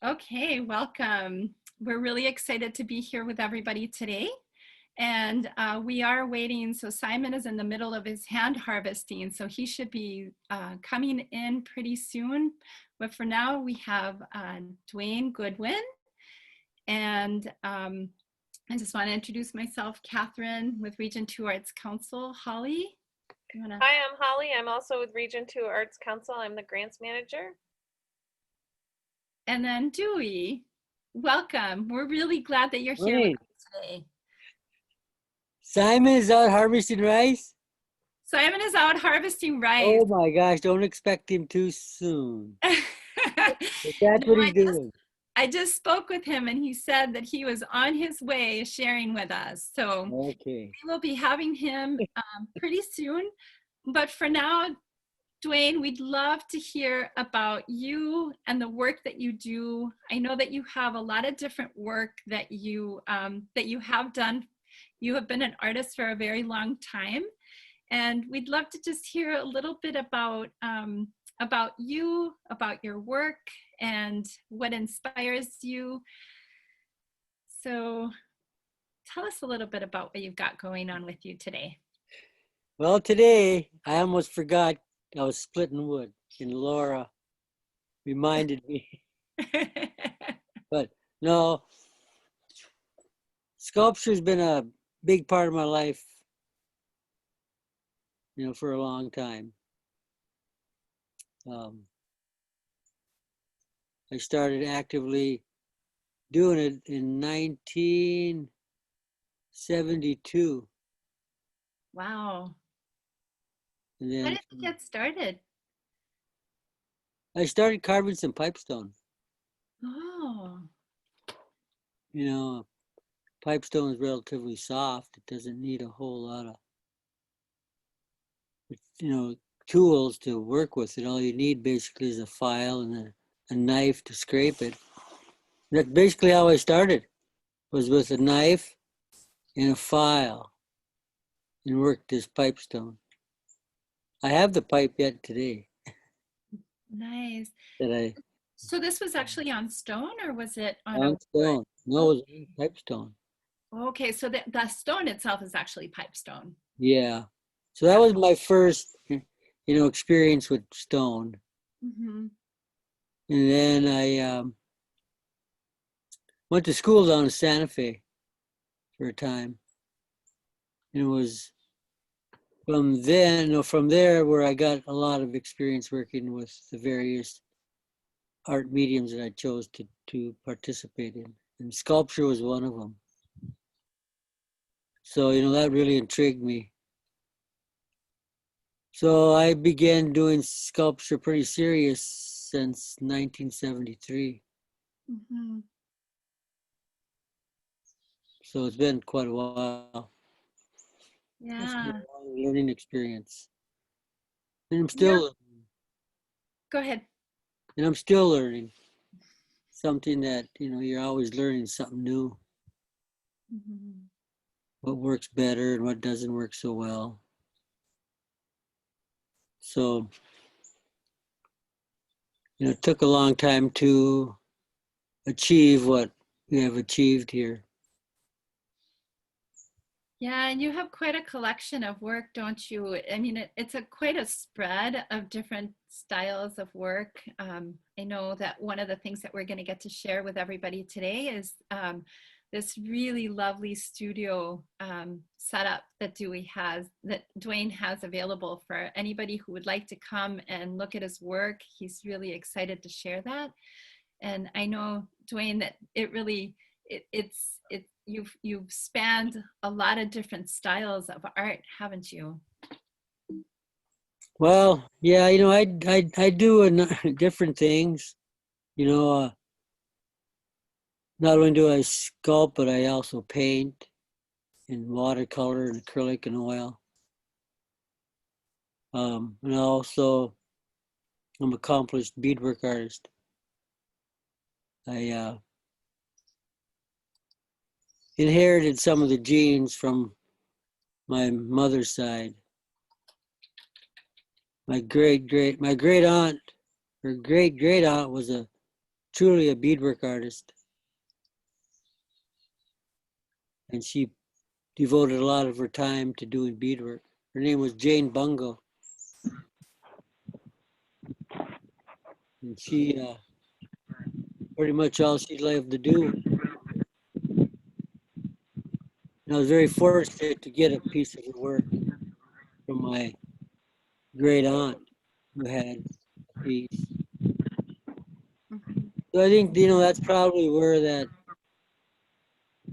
Okay, welcome. We're really excited to be here with everybody today. And we are waiting. So Simon is in the middle of his hand harvesting, so he should be coming in pretty soon. But for now, we have Duane Goodwin. And I just want to introduce myself, Catherine with Region 2 Arts Council. Holly, you wanna... Hi, I'm Holly. I'm also with Region 2 Arts Council. I'm the grants manager. And then Dewey, welcome. We're really glad that you're here with us today. Simon is out harvesting rice? Simon is out harvesting rice. Oh my gosh, don't expect him too soon. That's what he's doing. I just spoke with him and he said that he was on his way sharing with us. So okay, we will be having him pretty soon. But for now, Duane, we'd love to hear about you and the work that you do. I know that you have a lot of different work that you have done. You have been an artist for a very long time, and we'd love to just hear a little bit about you, about your work, and what inspires you. So tell us a little bit about what you've got going on with you today. Well, today I almost forgot I was splitting wood, and Laura reminded me. But no, sculpture's been a big part of my life, for a long time. I started actively doing it in 1972. Wow. And then How did you get started? I started carving some pipestone. Oh. Pipestone is relatively soft. It doesn't need a whole lot of, tools to work with it. All you need basically is a file and a knife to scrape it. That's basically how I started, was with a knife and a file and worked this pipestone. I have the pipe yet today. Nice. So this was actually on stone, or was it on stone? No, it was on pipestone. Okay, so the stone itself is actually pipestone. Yeah. So that was my first, experience with stone. Mm-hmm. And then I went to school down in Santa Fe for a time. And it was from there where I got a lot of experience working with the various art mediums that I chose to participate in. And sculpture was one of them. So, that really intrigued me. So I began doing sculpture pretty serious since 1973. Mm-hmm. So it's been quite a while. Yeah. It's been a long learning experience. And I'm still learning. Go ahead. And I'm still learning. Something that, you're always learning something new. Mm-hmm. What works better and what doesn't work so well. So, it took a long time to achieve what we have achieved here. Yeah, and you have quite a collection of work, don't you? I mean, it's quite a spread of different styles of work. I know that one of the things that we're going to get to share with everybody today is this really lovely studio setup that Duane has available for anybody who would like to come and look at his work. He's really excited to share that. And I know, Duane, that you've spanned a lot of different styles of art, haven't you? Well, yeah, I do different things. Not only do I sculpt, but I also paint in watercolor and acrylic and oil. And also, I'm an accomplished beadwork artist. I inherited some of the genes from my mother's side. My great aunt, her great aunt was a truly a beadwork artist. And she devoted a lot of her time to doing beadwork. Her name was Jane Bungo. And she, pretty much all she loved to do. And I was very fortunate to get a piece of her work from my great aunt who had a piece. Mhm. So I think, you know, that's probably where that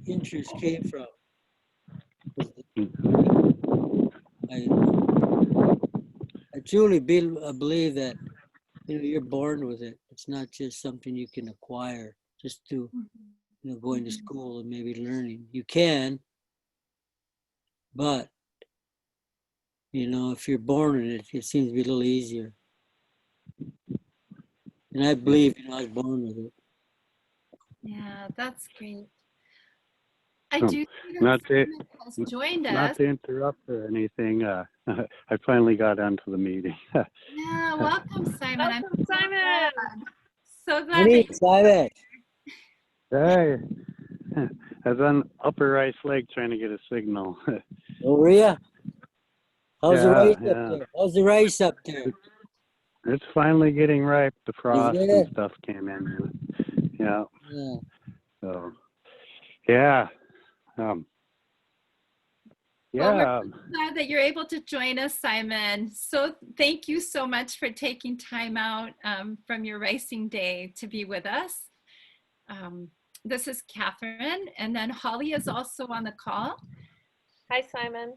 interest came from. I truly believe that, you know, you're born with it. It's not just something you can acquire just through, you know, going to school and maybe learning. You can, but, you know, if you're born in it, it seems to be a little easier. And I believe, you know, I was born with it. Yeah, that's great. I Um, do see that not to Simon has joined not us. to interrupt or anything. I finally got onto the meeting. Yeah, welcome, Simon. I'm Welcome, so Simon. glad. So glad Honey, that you Simon. Hey, I was on upper right leg trying to get a signal. Oh, Rhea, how's the rice up yeah. there? How's the rice up there? It's finally getting ripe. The frost it? and stuff came in. Yeah. Yeah. So, yeah. Well, Yeah. we're glad that you're able to join us, Simon. So thank you so much for taking time out from your racing day to be with us. This is Catherine, and then Holly is also on the call. Hi, Simon.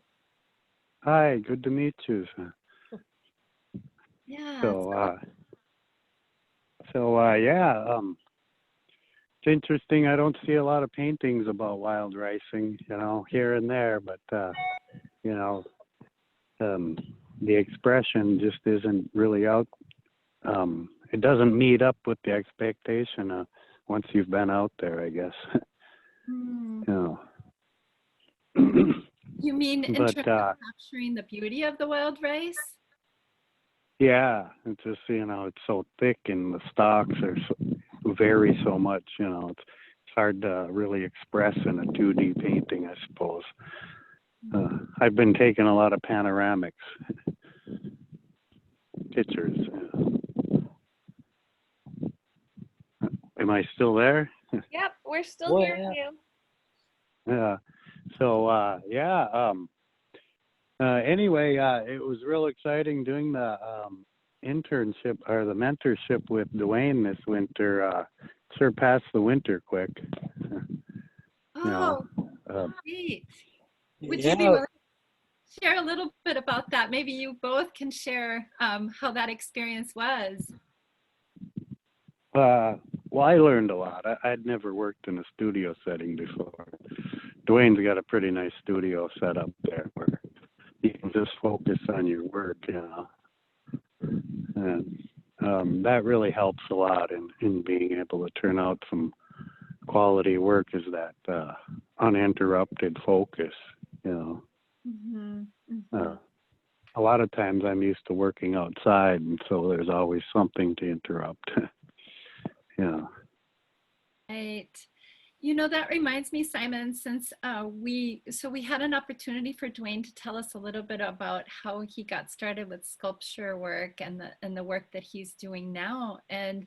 Hi. Good to meet you. Yeah. Yeah. It's interesting. I don't see a lot of paintings about wild ricing, you know, here and there, but you know, the expression just isn't really out. It doesn't meet up with the expectation once you've been out there, I guess. Hmm. You know. You mean in But terms of capturing the beauty of the wild rice? yeah, it's just, you know, it's so thick and the stalks vary so much, you know, it's hard to really express in a 2D painting, I suppose. I've been taking a lot of panoramics pictures. Am I still there? Yep, we're still Boy, hearing you. Yeah. So anyway, it was real exciting doing the internship or the mentorship with Duane this winter. Surpassed the winter quick. You know, Great. Would you Yeah. be willing to share a little bit about that? Maybe you both can share how that experience was. well, I learned a lot. I'd never worked in a studio setting before. Duane's got a pretty nice studio set up there where you can just focus on your work, you know. And that really helps a lot in being able to turn out some quality work, is that uninterrupted focus, you know. Mm-hmm. Mm-hmm. A lot of times I'm used to working outside, and so there's always something to interrupt. Yeah. Right. You know, that reminds me, Simon, since we had an opportunity for Duane to tell us a little bit about how he got started with sculpture work and the work that he's doing now. And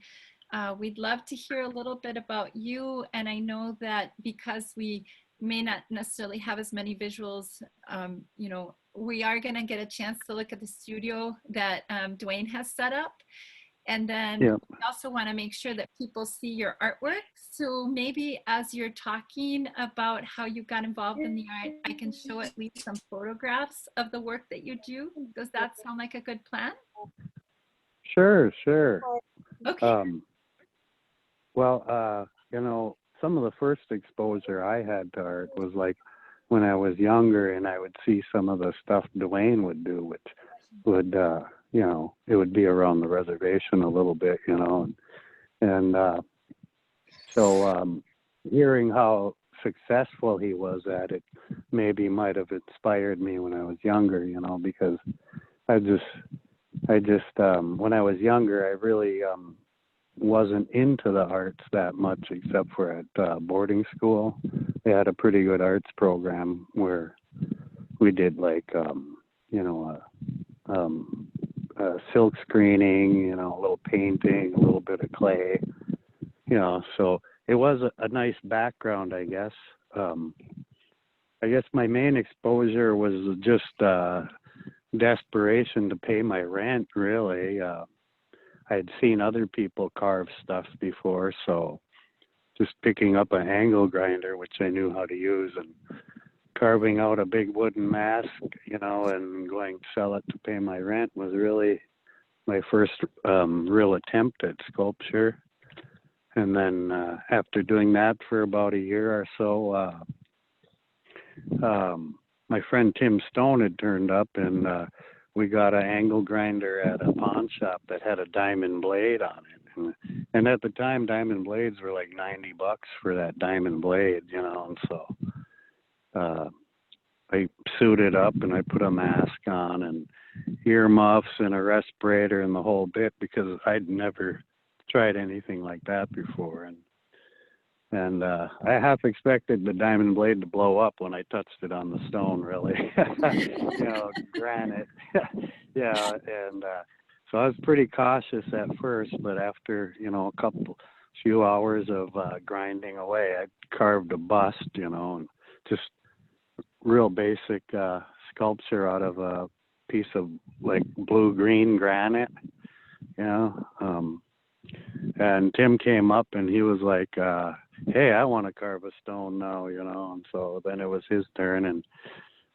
we'd love to hear a little bit about you. And I know that because we may not necessarily have as many visuals, you know, we are going to get a chance to look at the studio that Duane has set up. And then Yeah. we also want to make sure that people see your artwork. So maybe as you're talking about how you got involved in the art, I can show at least some photographs of the work that you do. Does that sound like a good plan? Sure. Okay. Well, you know, some of the first exposure I had to art was like when I was younger, and I would see some of the stuff Duane would do, which would, you know, it would be around the reservation a little bit, you know, and so hearing how successful he was at it maybe might have inspired me when I was younger, you know, because I just when I was younger, I really wasn't into the arts that much except for at boarding school. They had a pretty good arts program where we did like, you know, silk screening, you know, a little painting, a little bit of clay, you know, so it was a nice background, I guess. I guess my main exposure was just desperation to pay my rent, really. I had seen other people carve stuff before, so just picking up an angle grinder, which I knew how to use, and carving out a big wooden mask, you know, and going to sell it to pay my rent was really my first real attempt at sculpture. And then after doing that for about a year or so, my friend Tim Stone had turned up, and we got an angle grinder at a pawn shop that had a diamond blade on it. And at the time, diamond blades were like $90 for that diamond blade, you know, and so I suited up and I put a mask on and earmuffs and a respirator and the whole bit, because I'd never tried anything like that before. And I half expected the diamond blade to blow up when I touched it on the stone, really. You know, granite. Yeah, and so I was pretty cautious at first, but after, you know, few hours of grinding away, I carved a bust, you know, and just real basic sculpture out of a piece of like blue-green granite, you know. And Tim came up and he was like, hey, I want to carve a stone now, you know. And so then it was his turn, and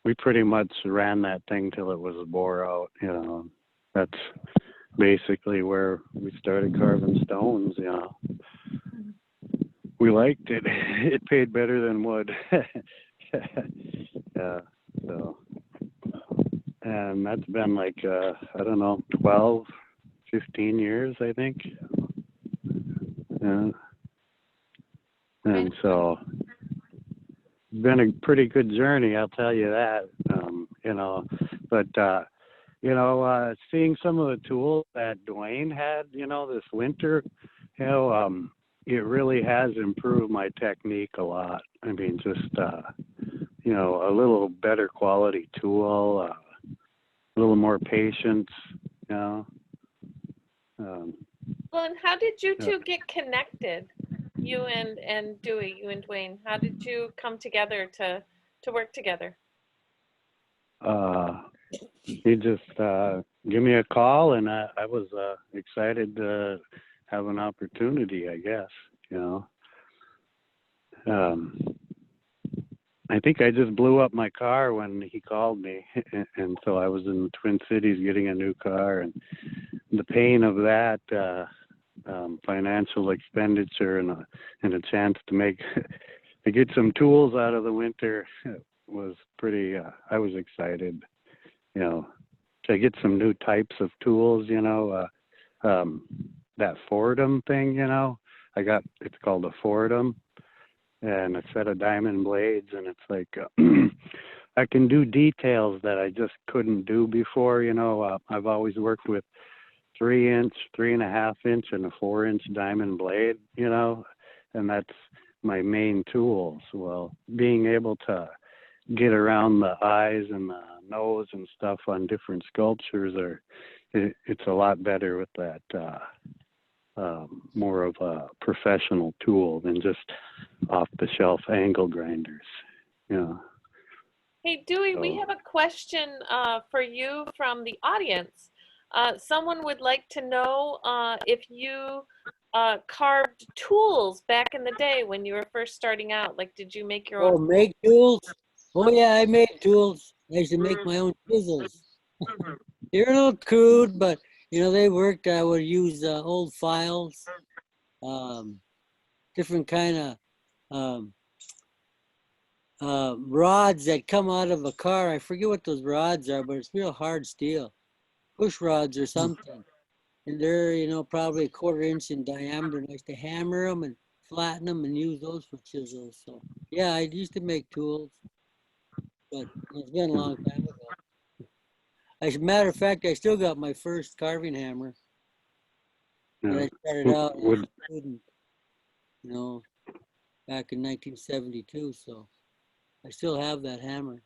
we pretty much ran that thing till it was bore out, you know. That's basically where we started carving stones, you know. We liked it. It paid better than wood. Yeah, so, and that's been like, I don't know, 12, 15 years, I think. Yeah. And so it's been a pretty good journey, I'll tell you that. You know, but you know, seeing some of the tools that Duane had, you know, this winter, you know, it really has improved my technique a lot. I mean, just you know, a little better quality tool, a little more patience, you know. Well, and how did you two get connected? You and Dewey, you and Duane. How did you come together to work together? He just gave me a call, and I was excited to have an opportunity, I guess, you know. I think I just blew up my car when he called me, and so I was in the Twin Cities getting a new car, and the pain of that financial expenditure and a chance to get some tools out of the winter was pretty. I was excited, you know, to get some new types of tools, you know. That Fordham thing, you know, it's called a Fordham, and a set of diamond blades, and it's like I can do details that I just couldn't do before, you know. I've always worked with 3-inch, 3.5-inch, and a 4-inch diamond blade, you know, and that's my main tools. Well, being able to get around the eyes and the nose and stuff on different sculptures, it's a lot better with that more of a professional tool than just off-the-shelf angle grinders, you know. Hey, Dewey, we have a question for you from the audience. Someone would like to know if you carved tools back in the day when you were first starting out. Like, did you make your own? Oh, make tools? Oh yeah, I made tools. I used to make my own chisels. They're a little crude, but you know, they worked. I would use old files, different kind of rods that come out of a car. I forget what those rods are, but it's real hard steel. Push rods or something. And they're, you know, probably 1/4 inch in diameter. And I used to hammer them and flatten them and use those for chisels. So yeah, I used to make tools, but it's been a long time ago. As a matter of fact, I still got my first carving hammer. when Yeah. I started out as Would a student, you know, back in 1972. So I still have that hammer.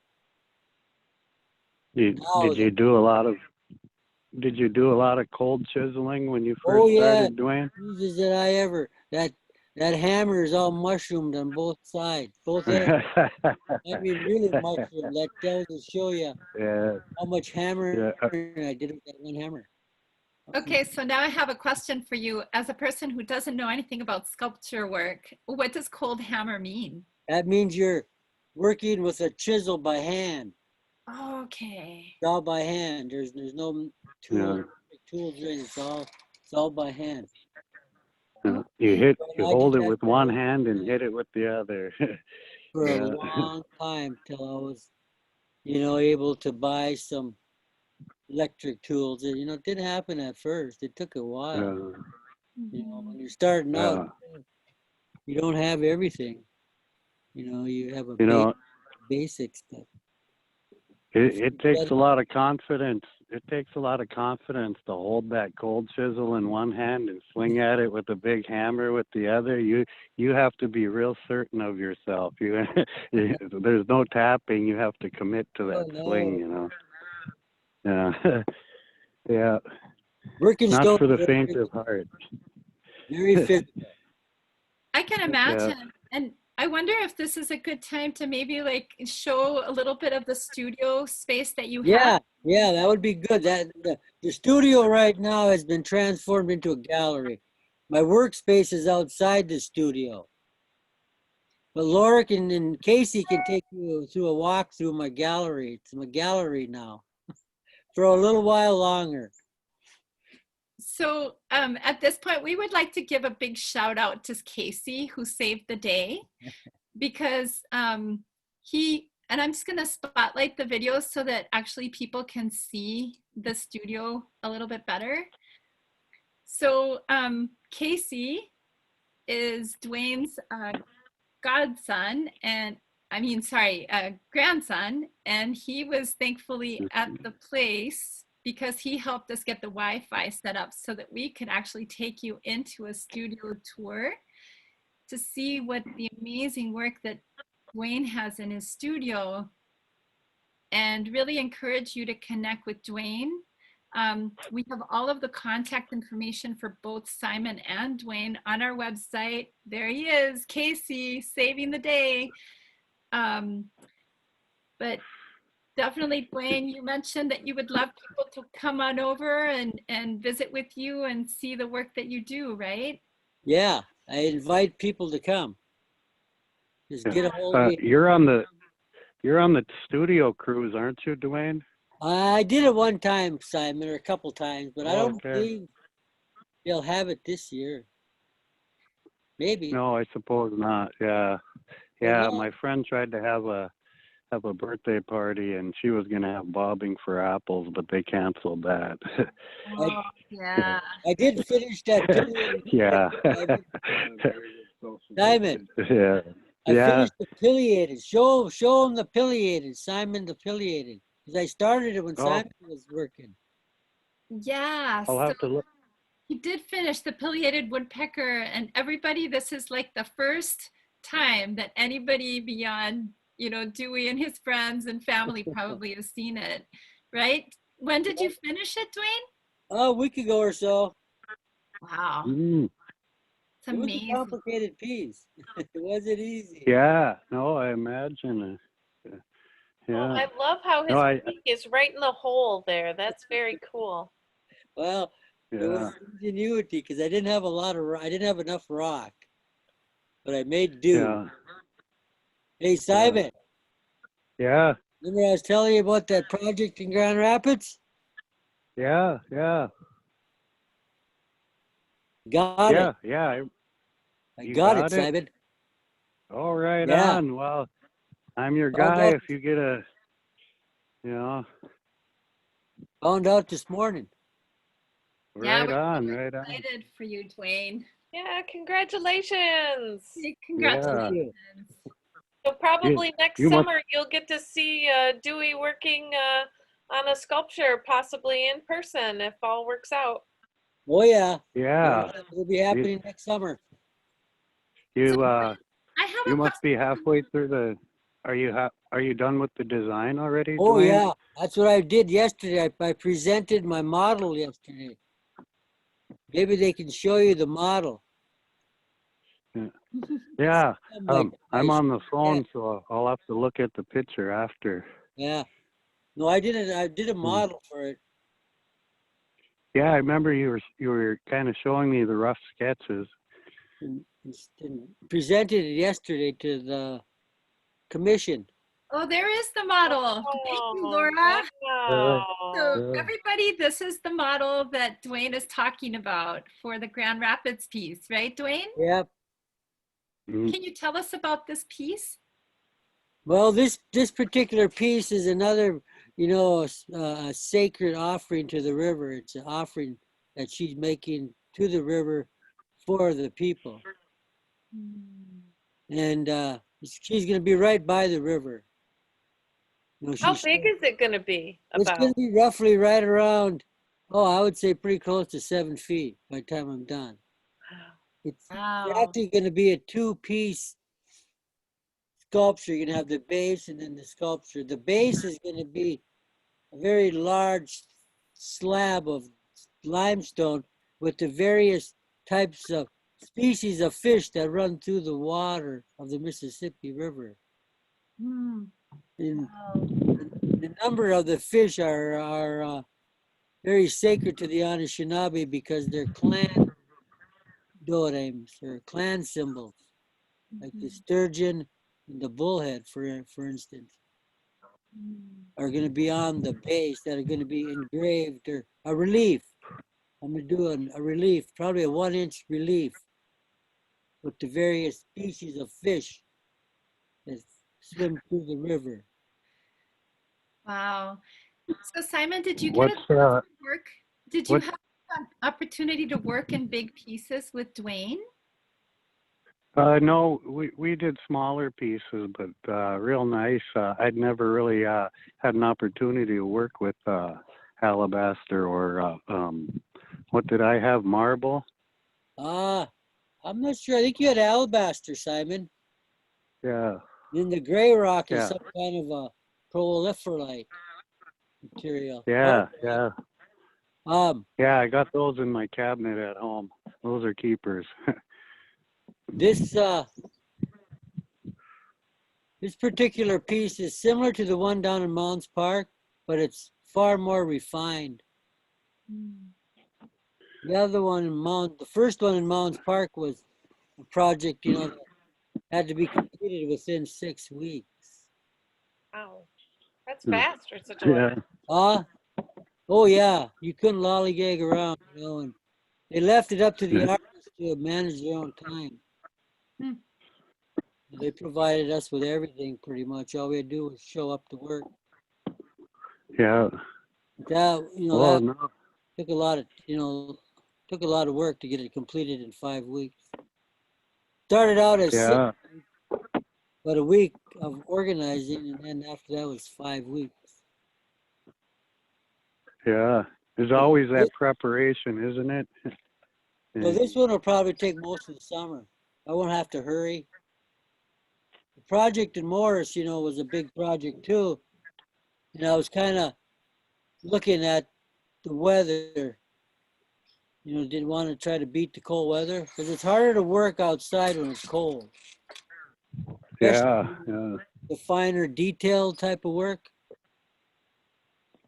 you Now, did you do a lot of cold chiseling when you oh first yeah, started, Duane? Jesus, did I ever that hammer is all mushroomed on both sides, both ends. I mean, really mushroomed. That tells to show you Yeah, how much hammer yeah. I did with that one hammer. Okay, so now I have a question for you. As a person who doesn't know anything about sculpture work, what does cold hammer mean? That means you're working with a chisel by hand. Okay. It's all by hand. There's no Yeah. tools or anything. It's all by hand. Yeah. Okay. And You I did hold it that with one hand and hit it with the other. for a Yeah. long time till I was, able to buy some electric tools. And, it didn't happen at first. It took a while. When you're starting out, Yeah. you don't have everything. You have a You know, basic stuff. it takes a lot of confidence. It takes a lot of confidence to hold that cold chisel in one hand and swing at it with a big hammer with the other. You have to be real certain of yourself. There's no tapping. You have to commit to that swing. Yeah. Yeah. Working Not stone for the is faint of heart. very physical. I can imagine. And I wonder if this is a good time to maybe like show a little bit of the studio space that you have. Yeah, that would be good. The studio right now has been transformed into a gallery. My workspace is outside the studio. But Laura and Casey can take you through a walk through my gallery. It's my gallery now for a little while longer. So at this point, we would like to give a big shout out to Casey, who saved the day, because and I'm just going to spotlight the videos so that actually people can see the studio a little bit better. So Casey is Duane's grandson, and he was thankfully at the place because he helped us get the Wi-Fi set up so that we could actually take you into a studio tour to see what the amazing work that Duane has in his studio, and really encourage you to connect with Duane. We have all of the contact information for both Simon and Duane on our website. There he is, Casey, saving the day. But definitely, Duane, you mentioned that you would love people to come on over and visit with you and see the work that you do, right? Yeah, I invite people to come. Just get a hold of me. You're on the studio cruise, aren't you, Duane? I did it one time, Simon, or a couple times, but I don't believe they'll have it this year. Maybe. No, I suppose not. Yeah. Yeah, my friend tried to have a birthday party, and she was gonna have bobbing for apples, but they canceled that. Oh, yeah. I did finish that pilliated. Yeah. Simon. Yeah. I finished the pileated. Show him the pileated, Simon the pileated. Because I started it when Simon was working. Yeah. I'll have to look. He did finish the pileated woodpecker, and everybody, this is like the first time that anybody beyond, Dewey and his friends and family probably has seen it, right? When did you finish it, Duane? A week ago or so. Wow. It's It was amazing. a complicated piece. It wasn't easy. Yeah, no, I imagine. Yeah. Well, I love how his peak is right in the hole there. That's very cool. Well, it was ingenuity because I didn't have enough rock, but I made do. Yeah. Hey, Simon. Yeah. Remember I was telling you about that project in Grand Rapids? Yeah. Got it. Yeah. I got it, Simon. All right on. Well, I'm your guy if you get Found out this morning. Right on. Excited for you, Duane. Yeah, congratulations. Congratulations. Yeah. So probably next summer you'll get to see Dewey working on a sculpture, possibly in person, if all works out. Oh yeah. Yeah. It'll be happening next summer. You I have you a must question. be halfway through the. Are you done with the design already, Oh Duane? yeah, that's what I did yesterday. I presented my model yesterday. Maybe they can show you the model. Yeah. Like I'm on the yeah, phone, so I'll have to look at the picture after. yeah. No, I didn't. I did a Hmm. model for it. Yeah, I remember you were kind of showing me the rough sketches. And presented it yesterday to the commission. Oh, there is the model. Thank you, Oh, Laura. So wow. everybody, this is the model that Duane is talking about for the Grand Rapids piece, right, Duane? Yep. Mm. Can you tell us about this piece? Well, this particular piece is another, a sacred offering to the river. It's an offering that she's making to the river for the people, and she's going to be right by the river. How big is it going to be It's going about? to be roughly right around, I would say pretty close to 7 feet by the time I'm done. It's Wow. actually going to be a two-piece sculpture. You're going to have the base and then the sculpture. The base is going to be a very large slab of limestone with the various types of species of fish that run through the water of the Mississippi River. Hmm. And Wow. the number of the fish are very sacred to the Anishinaabe because they're clan totems or clan symbols, like the sturgeon and the bullhead, for instance, are going to be on the base that are going to be engraved or a relief. I'm going to do a relief, probably a 1-inch relief with the various species of fish that swim through the river. Wow. So Simon, did you get What's a chance to work? Did you what? have an opportunity to work in big pieces with Duane? No, we did smaller pieces, but real nice. I'd never really had an opportunity to work with alabaster or what did I have? Marble. I'm not sure. I think you had alabaster, Simon. Yeah. Then the gray rock is Yeah. some kind of a proliferite material. Yeah. Yeah. Um, Yeah. I got those in my cabinet at home. Those are keepers. this this particular piece is similar to the one down in Mounds Park, but it's far more refined. The other one the first one in Mounds Park was a project, that had to be completed within 6 weeks. Wow. That's fast for such a Yeah. Oh yeah, you couldn't lollygag around, and they left it up to the artists to manage their own time. They provided us with everything pretty much. All we had to do was show up to work. Yeah. That Oh that no. took a lot of work to get it completed in 5 weeks. Started out as 6, Yeah. but a week of organizing, and then after that was 5 weeks. Yeah. There's always that preparation, isn't it? So this one will probably take most of the summer. I won't have to hurry. The project in Morris, was a big project too. And I was kind of looking at the weather, didn't want to try to beat the cold weather because it's harder to work outside when it's cold. Yeah. Yeah. The finer detail type of work,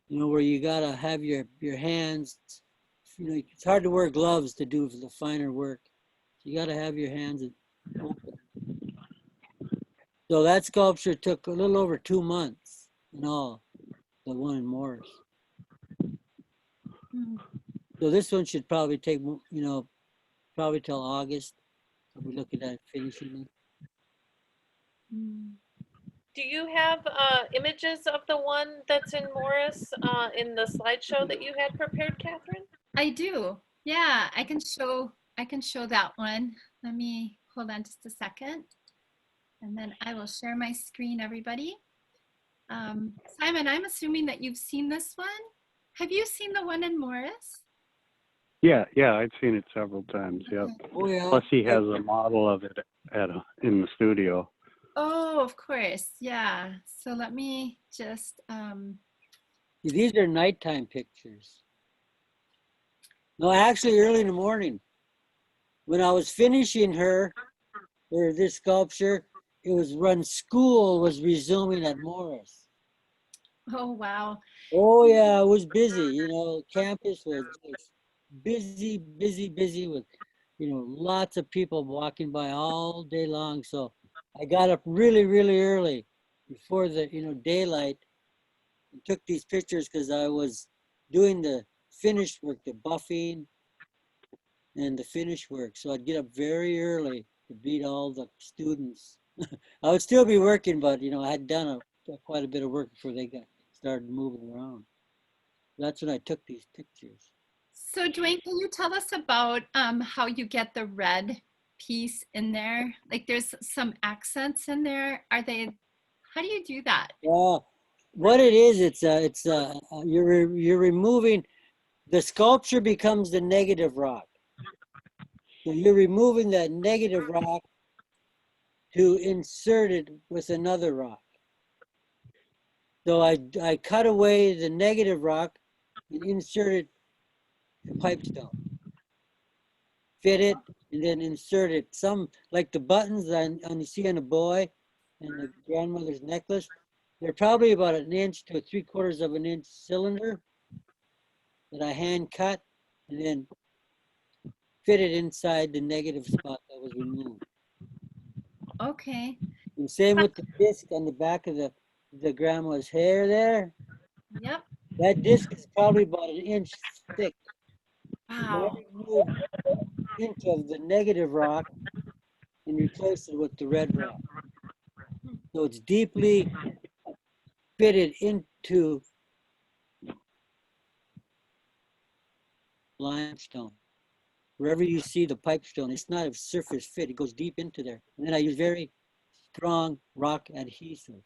where you gotta have your hands, it's hard to wear gloves to do the finer work. You gotta have your hands open. So that sculpture took a little over 2 months in all, the one in Morris. So this one should probably take, probably till August. I'll be looking at finishing it. Do you have images of the one that's in Morris in the slideshow that you had prepared, Catherine? I do. Yeah, I can show that one. Let me hold on just a second. And then I will share my screen, everybody. Simon, I'm assuming that you've seen this one. Have you seen the one in Morris? Yeah, I've seen it several times. Yep. Okay. Oh yeah. Plus, he has a model of it in the studio. Oh, of course. Yeah. So let me just, These are nighttime pictures. No, actually early in the morning. When I was finishing her, or this sculpture, it was when school was resuming at Morris. oh, wow. Oh yeah, it was busy. You know, campus was just busy, busy, busy with, you know, lots of people walking by all day long. So I got up really, really early before the, you know, daylight and took these pictures because I was doing the finished work, the buffing and the finish work. So I'd get up very early to beat all the students. I would still be working, but you know, I had done quite a bit of work before they got started moving around. That's when I took these pictures. So Dwayne, can you tell us about how you get the red piece in there? Like there's some accents in there. How do you do that? What it is, you're removing, the sculpture becomes the negative rock. So you're removing that negative rock to insert it with another rock. So I cut away the negative rock and inserted the pipestone. Fit it and then insert it. Some, like the buttons on you see on a boy and the grandmother's necklace, they're probably about 1 to 3/4 of an inch cylinder that I hand cut and then fit it inside the negative spot that was removed. Okay. And same with the disc on the back of the grandma's hair there. Yep. That disc is probably about 1 inch thick. And I Wow. removed 1 inch of the negative rock and replaced it with the red rock. So it's deeply fitted into limestone. Wherever you see the pipestone, it's not a surface fit. It goes deep into there. And then I use very strong rock adhesive.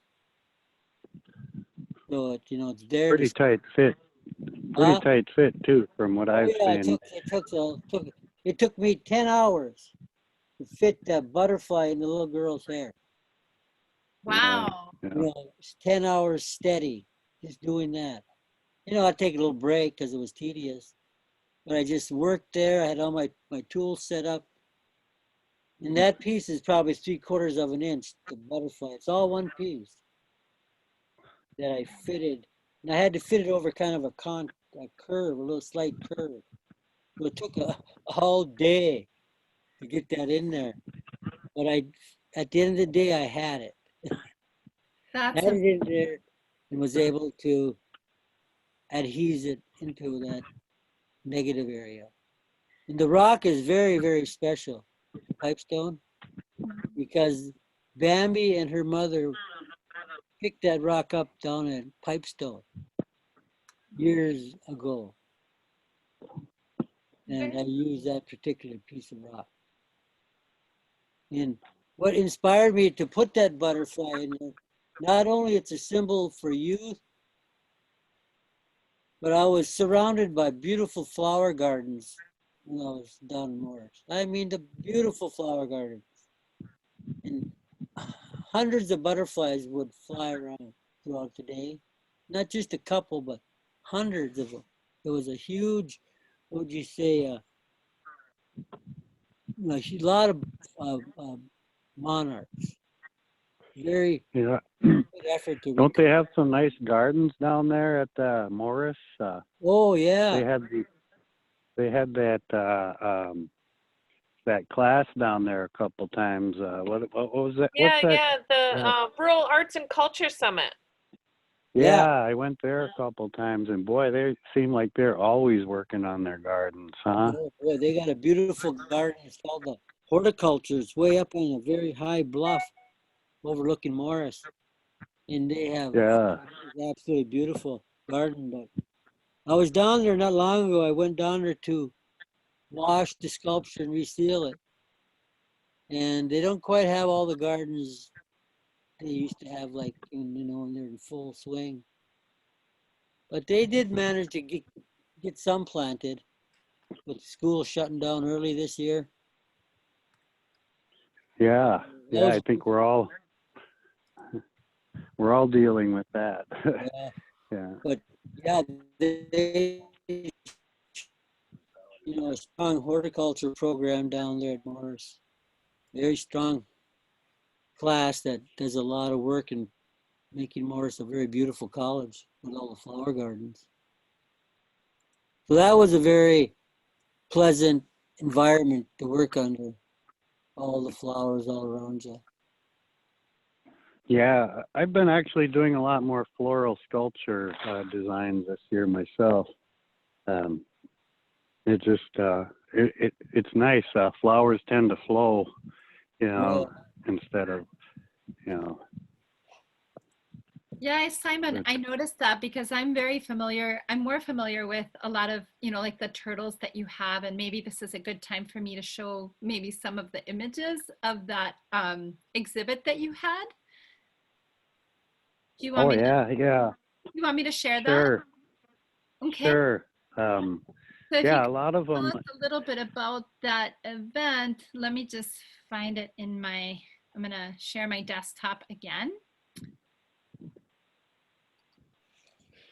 So it, you know, it's there Pretty to. tight fit. Pretty tight fit too, from what Oh I've yeah, seen. it took me 10 hours to fit that butterfly in the little girl's hair. Wow. Yeah. You know, it's 10 hours steady, just doing that. You know, I'd take a little break because it was tedious. But I just worked there. I had all my tools set up. And that piece is probably 3/4 of an inch, the butterfly. It's all one piece that I fitted. And I had to fit it over kind of a curve, a little slight curve. So it took all day to get that in there. But at the end of the day, I had it. That's Had it in there and was able to adhese it into that negative area. And the rock is very, very special, the pipestone, because Bambi and her mother picked that rock up down at Pipestone years ago. And I used that particular piece of rock. And what inspired me to put that butterfly in there, not only it's a symbol for youth, but I was surrounded by beautiful flower gardens when I was down in Morris. I mean, the beautiful flower gardens. And hundreds of butterflies would fly around throughout the day. Not just a couple, but hundreds of them. It was a huge, what would you say, a lot of monarchs. Very Yeah. good effort to Don't they have some nice gardens down there at Morris? Oh yeah. They had that class down there a couple times. What was that? Yeah, What's that? yeah, the Rural Arts and Culture Summit. Yeah, I went there a couple times, and boy, they seem like they're always working on their gardens, huh? Oh boy, they got a beautiful garden. It's called the horticulture. It's way up on a very high bluff overlooking Morris. And they have absolutely beautiful garden. But I was down there not long ago. I went down there to wash the sculpture and reseal it. And they don't quite have all the gardens they used to have, like, you know, when they're in full swing. But they did manage to get some planted. with school shutting down early this year. Yeah, yeah. Those- I think we're all dealing with that. Yeah, Yeah. but yeah, they a strong horticulture program down there at Morris. Very strong class that does a lot of work in making Morris a very beautiful college with all the flower gardens. So that was a very pleasant environment to work under, all the flowers all around you. Yeah, I've been actually doing a lot more floral sculpture designs this year myself. It just it's nice. Flowers tend to flow, Yeah. instead of, you know. Yeah, Simon, I noticed that because I'm more familiar with a lot of, like the turtles that you have, and maybe this is a good time for me to show maybe some of the images of that exhibit that you had. Do you want me Yeah. you want me to share that? Sure. Okay. Sure. So if you Yeah, a could lot of tell them. us a little bit about that event, let me just find it I'm gonna share my desktop again.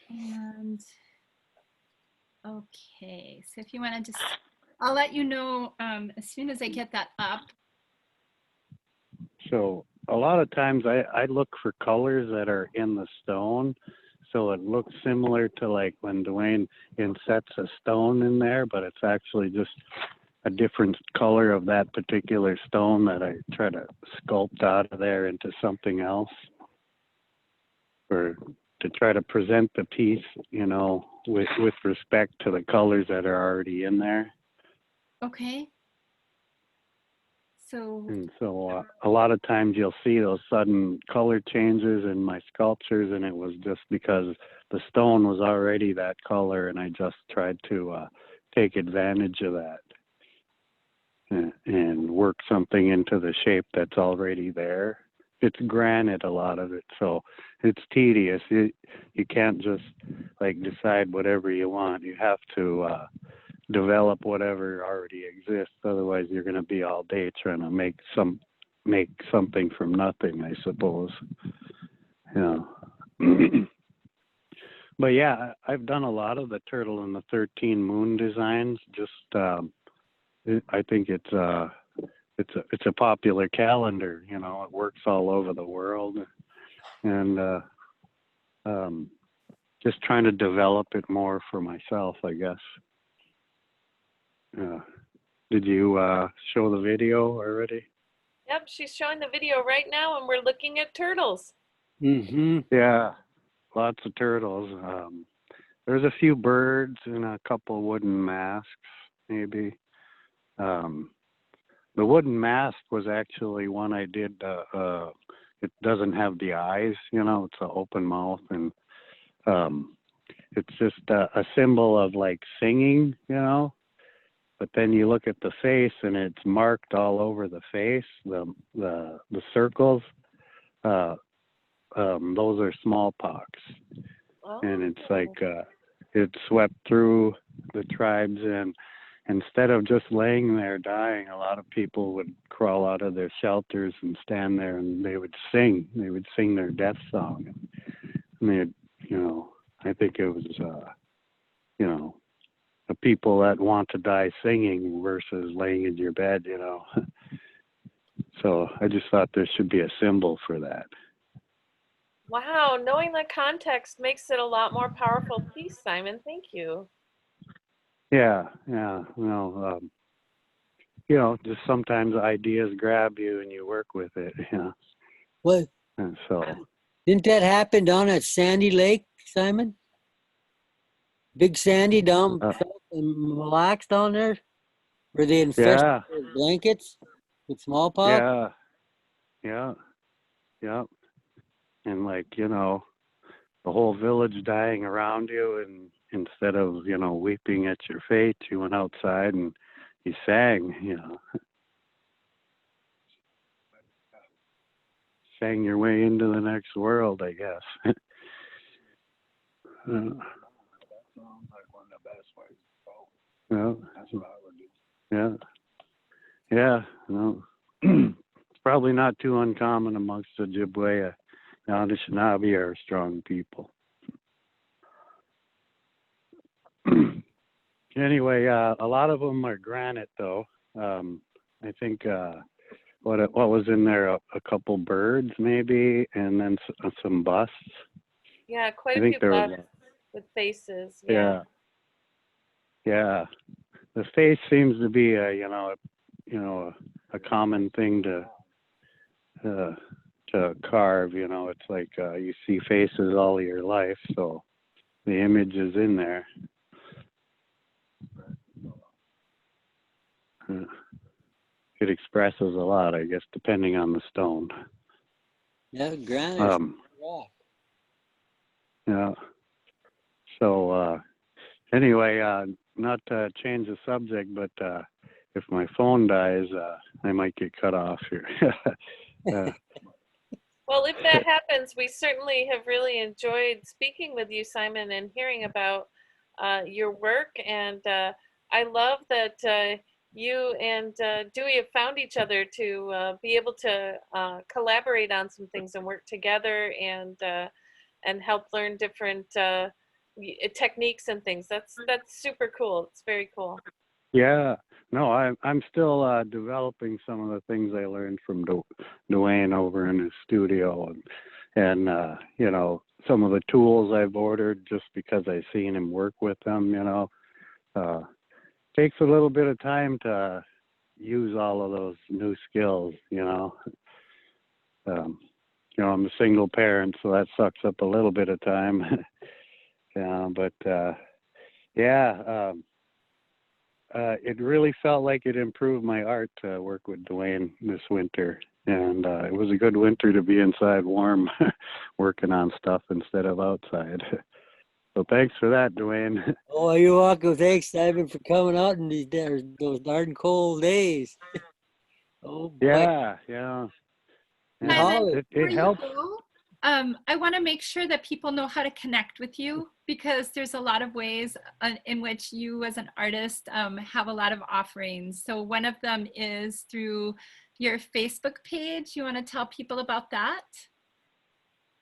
And okay, so if you want to I'll let you know as soon as I get that up. So a lot of times I look for colors that are in the stone, so it looks similar to like when Duane insets a stone in there, but it's actually just a different color of that particular stone that I try to sculpt out of there into something else, or to try to present the piece, with respect to the colors that are already in there. Okay. So, And so a lot of times you'll see those sudden color changes in my sculptures, and it was just because the stone was already that color, and I just tried to take advantage of that and work something into the shape that's already there. It's granite, a lot of it, so it's tedious. You can't just like decide whatever you want. You have to develop whatever already exists. Otherwise, you're going to be all day trying to make something from nothing, I suppose. But yeah, I've done a lot of the Turtle and the 13 Moon designs. Just I think it's a popular calendar. It works all over the world, and just trying to develop it more for myself, I guess. Did you show the video already? Yep, she's showing the video right now, and we're looking at turtles. Mm-hmm. Yeah, lots of turtles. There's a few birds and a couple wooden masks, maybe. The wooden mask was actually one I did. It doesn't have the eyes, it's an open mouth, and it's just a symbol of like singing, But then you look at the face, and it's marked all over the face. The circles, those are smallpox, and it's like it swept through the tribes, and instead of just laying there dying, a lot of people would crawl out of their shelters and stand there, and they would sing. They would sing their death song, and they, I think it was, the people that want to die singing versus laying in your bed, So I just thought there should be a symbol for that. Wow, knowing the context makes it a lot more powerful piece, Simon. Thank you. Yeah. Just sometimes ideas grab you and you work with it. What? And so. Didn't that happen down at Sandy Lake, Simon? Big Sandy down in Mille Lacs down there, where they infested those blankets with smallpox. Yeah. And the whole village dying around you, and instead of weeping at your fate, you went outside and you sang. Sang your way into the next world, I guess. Well, yeah, yeah. No, it's probably not too uncommon amongst the Ojibwe. The Anishinaabe are strong people. Anyway, a lot of them are granite, though. I think what was in there, a couple birds maybe, and then some busts. Yeah, quite I a think few there was busts with faces. yeah, yeah. The face seems to be a common thing to carve. You know, it's like you see faces all your life, so the image is in there. It expresses a lot, I guess, depending on the stone. Yeah, granite. Rock. Yeah. So anyway, not to change the subject, but if my phone dies, I might get cut off here. Well, if that happens, we certainly have really enjoyed speaking with you, Simon, and hearing about your work. And I love that you and Dewey have found each other to be able to collaborate on some things and work together and help learn different techniques and things. That's super cool. It's very cool. Yeah. No, I'm still developing some of the things I learned from Duane over in his studio, and you know, some of the tools I've ordered just because I've seen him work with them. You know, takes a little bit of time to use all of those new skills. You know, I'm a single parent, so that sucks up a little bit of time. Yeah, but yeah. It really felt like it improved my art to work with Duane this winter. And it was a good winter to be inside warm working on stuff instead of outside. So thanks for that, Duane. Oh, you're welcome. Thanks, Simon, for coming out in those darn cold days. Oh, boy. Yeah. And Simon, before It you helps. go, I want to make sure that people know how to connect with you, because there's a lot of ways in which you as an artist have a lot of offerings. So one of them is through your Facebook page. You want to tell people about that?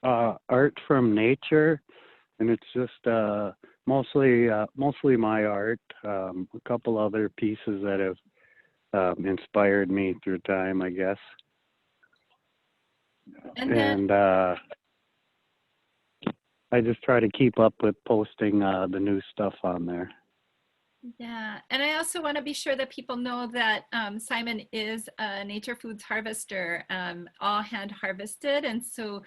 Art from nature, and it's just mostly my art. A couple other pieces that have inspired me through time, I guess. And I just try to keep up with posting the new stuff on there. Yeah, and I also want to be sure that people know that Simon is a nature foods harvester, all hand harvested. And so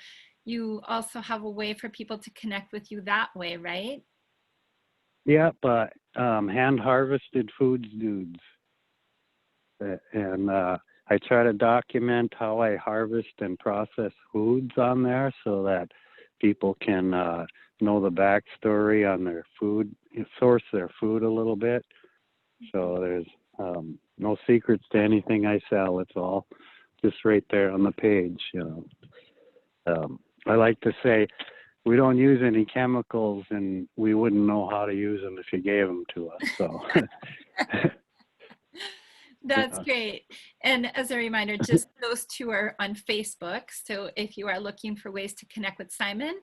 you also have a way for people to connect with you that way, right? Yeah, but hand harvested foods dudes. And I try to document how I harvest and process foods on there so that people can know the backstory on their food, source their food a little bit. So there's no secrets to anything I sell. It's all just right there on the page. You know, I like to say we don't use any chemicals, and we wouldn't know how to use them if you gave them to us. So. That's great. And as a reminder, just those two are on Facebook. So if you are looking for ways to connect with Simon,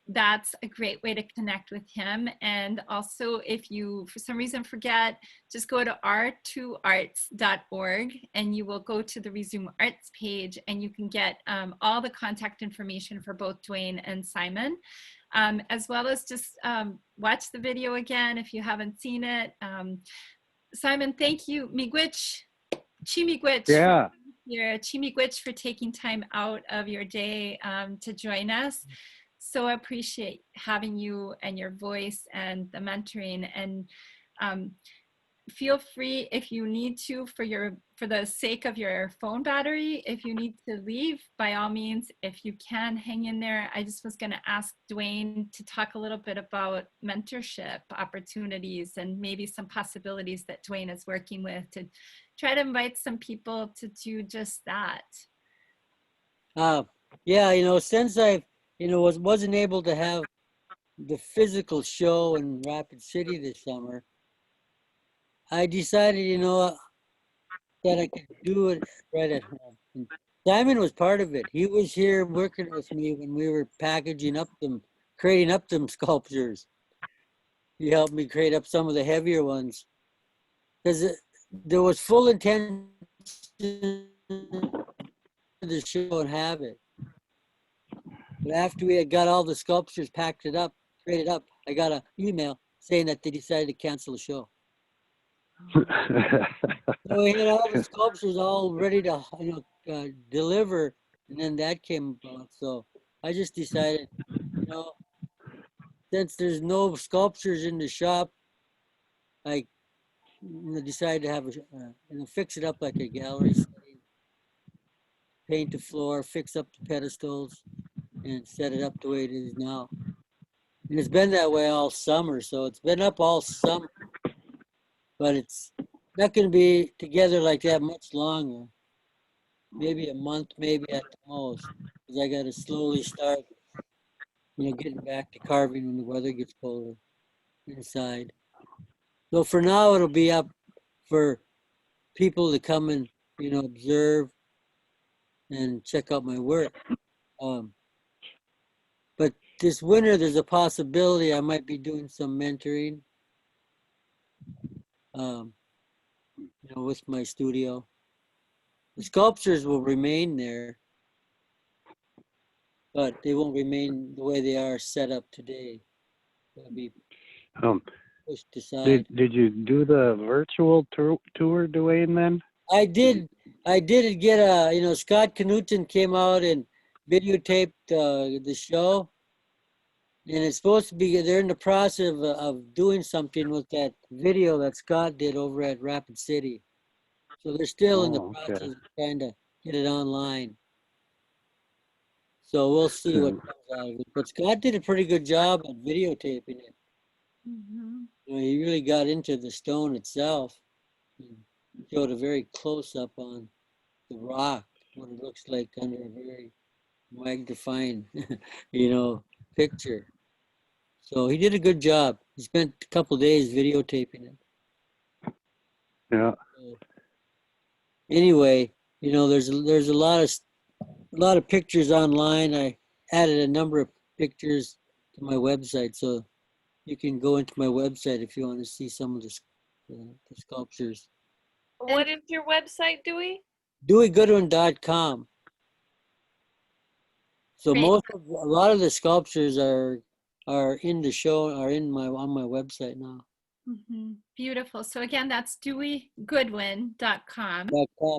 that's a great way to connect with him. And also, if you, for some reason, forget, just go to r2arts.org and you will go to the ReZume Arts page, and you can get all the contact information for both Duane and Simon, as well as just watch the video again if you haven't seen it. Simon, thank you. Miigwech, Chimigwech. Yeah. Here, Chimigwech, for taking time out of your day to join us. So I appreciate having you and your voice and the mentoring. And feel free, if you need to, for the sake of your phone battery, if you need to leave, by all means, if you can, hang in there. I just was going to ask Duane to talk a little bit about mentorship opportunities and maybe some possibilities that Duane is working with to try to invite some people to do just that. Yeah, you know, since I, wasn't able to have the physical show in Rapid City this summer, I decided, that I could do it right at home. And Simon was part of it. He was here working with me when we were creating up them sculptures. He helped me create up some of the heavier ones because there was full intention to show and have it. But after we had got all the sculptures packed it up, created up, I got an email saying that they decided to cancel the show. So we had all the sculptures all ready to, deliver, and then that came about. So I just decided, since there's no sculptures in the shop, I decided to have fix it up like a gallery setting, paint the floor, fix up the pedestals, and set it up the way it is now. And it's been that way all summer, so it's been up all summer, but it's not going to be together like that much longer. Maybe a month, maybe at the most, because I got to slowly start, getting back to carving when the weather gets colder inside. So for now, it'll be up for people to come and, observe and check out my work. But this winter, there's a possibility I might be doing some mentoring, with my studio. The sculptures will remain there, but they won't remain the way they are set up today. They'll be pushed aside. Did you do the virtual tour, Duane, then? I did get Scott Knudsen came out and videotaped the show. And it's supposed to be, they're in the process of doing something with that video that Scott did over at Rapid City. So they're still in the process of trying to get it online. So we'll see what comes out of it. But Scott did a pretty good job at videotaping it. Mm-hmm. He really got into the stone itself. And showed a very close-up on the rock, what it looks like under a very magnifying, picture. So he did a good job. He spent a couple of days videotaping it. Yeah. So, anyway, there's a lot of pictures online. I added a number of pictures to my website, so you can go into my website if you want to see some of the sculptures. What is your website, Dewey? DeweyGoodwin.com. So Great. a lot of the sculptures are in the show, are on my website now. Mm-hmm. Beautiful. So again, that's DeweyGoodwin.com.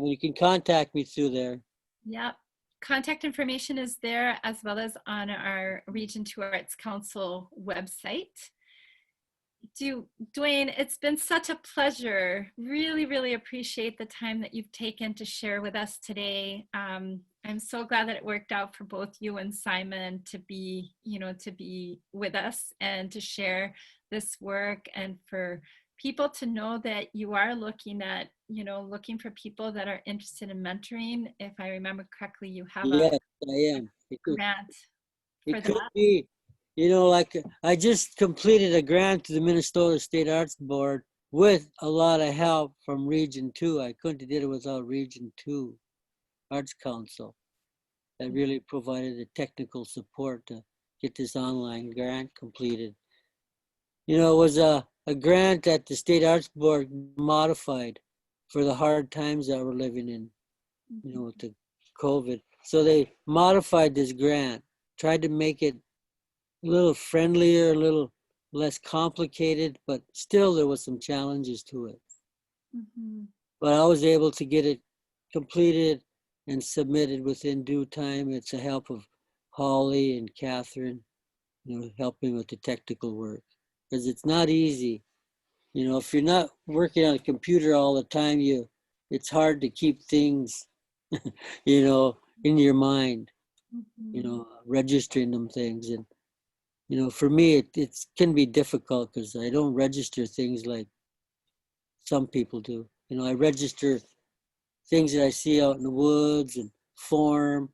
You can contact me through there. Yep. Contact information is there as well as on our Region 2 Arts Council website. Duane, it's been such a pleasure. Really, really appreciate the time that you've taken to share with us today. I'm so glad that it worked out for both you and Simon to be with us and to share this work, and for people to know that you are looking for people that are interested in mentoring. If I remember correctly, you have Yes, I am. grant for It could that. be, like I just completed a grant to the Minnesota State Arts Board with a lot of help from Region 2. I couldn't have did it without Region 2 Arts Council. That really provided the technical support to get this online grant completed. It was a grant that the State Arts Board modified for the hard times that we're living in, with the COVID. So they modified this grant, tried to make it a little friendlier, a little less complicated, but still there was some challenges to it. Mm-hmm. But I was able to get it completed and submitted within due time. It's the help of Holly and Catherine, helping with the technical work, because it's not easy. If you're not working on a computer all the time, it's hard to keep things, in your mind, Mm-hmm. registering them things. And, for me, it can be difficult because I don't register things like some people do. I register things that I see out in the woods and form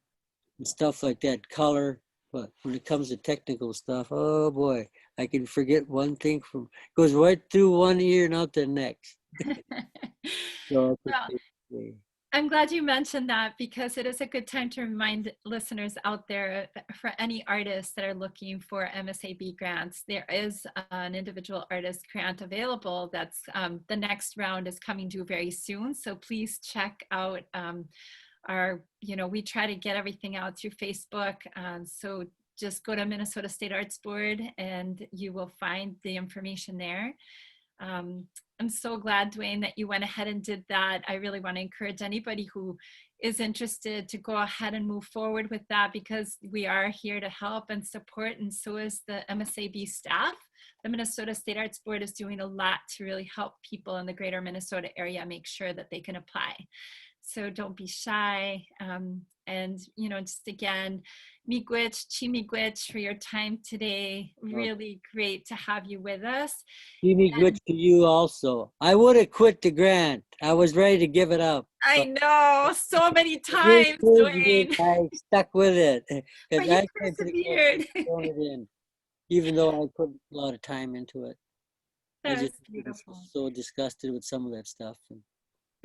and stuff like that, color. But when it comes to technical stuff, oh boy, I can forget one thing goes right through one ear and out the next. So I Well, appreciate it. I'm glad you mentioned that because it is a good time to remind listeners out there for any artists that are looking for MSAB grants. There is an individual artist grant available that's the next round is coming due very soon. So please check out our, we try to get everything out through Facebook. So just go to Minnesota State Arts Board and you will find the information there. I'm so glad, Duane, that you went ahead and did that. I really want to encourage anybody who is interested to go ahead and move forward with that because we are here to help and support, and so is the MSAB staff. The Minnesota State Arts Board is doing a lot to really help people in the greater Minnesota area make sure that they can apply. So don't be shy. And, just again, miigwech, chi for your time today. Really great to have you with us. Jimmy, good to you also. I would have quit the grant. I was ready to give it up. I know, so many Really times, encouraged me, Duane. I stuck with it. But Because you I tried to persevered. throw it in, even though I put a lot of time into it. I That's just was beautiful. so disgusted with some of that stuff. And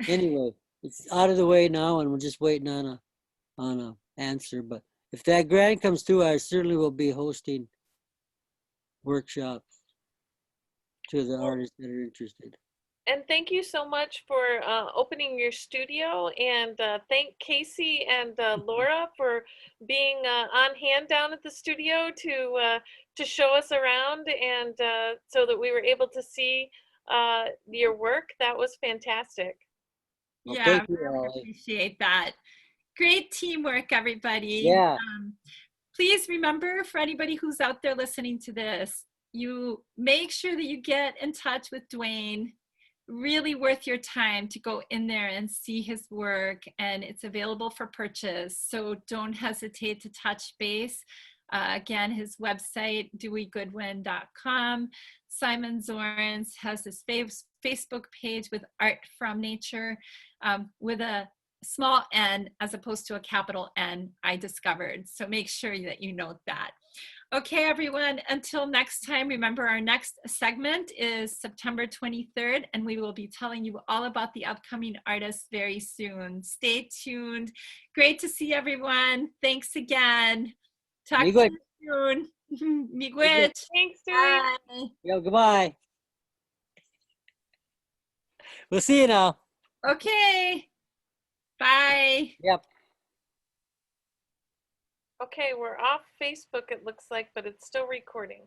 anyway, it's out of the way now, and we're just waiting on a answer. But if that grant comes through, I certainly will be hosting workshops to the artists that are interested. And thank you so much for opening your studio, and thank Casey and Laura for being on hand down at the studio to show us around, and so that we were able to see your work. That was fantastic. Well, Yeah, thank you, really Ollie. appreciate that. Great teamwork, everybody. Yeah. Please remember, for anybody who's out there listening to this, you make sure that you get in touch with Duane. Really worth your time to go in there and see his work, and it's available for purchase. So don't hesitate to touch base. Again, his website, deweygoodwin.com. Simon Zornes has his Facebook page with Art from Nature with a small n as opposed to a capital N, I discovered. So make sure that you note that. Okay, everyone, until next time, remember our next segment is September 23rd, and we will be telling you all about the upcoming artists very soon. Stay tuned. Great to see everyone. Thanks again. Talk to you soon. Miigwech. Thanks, Dewey. Bye. Yo, goodbye. We'll see you now. Okay. Bye. Yep. Okay, we're off Facebook, it looks like, but it's still recording.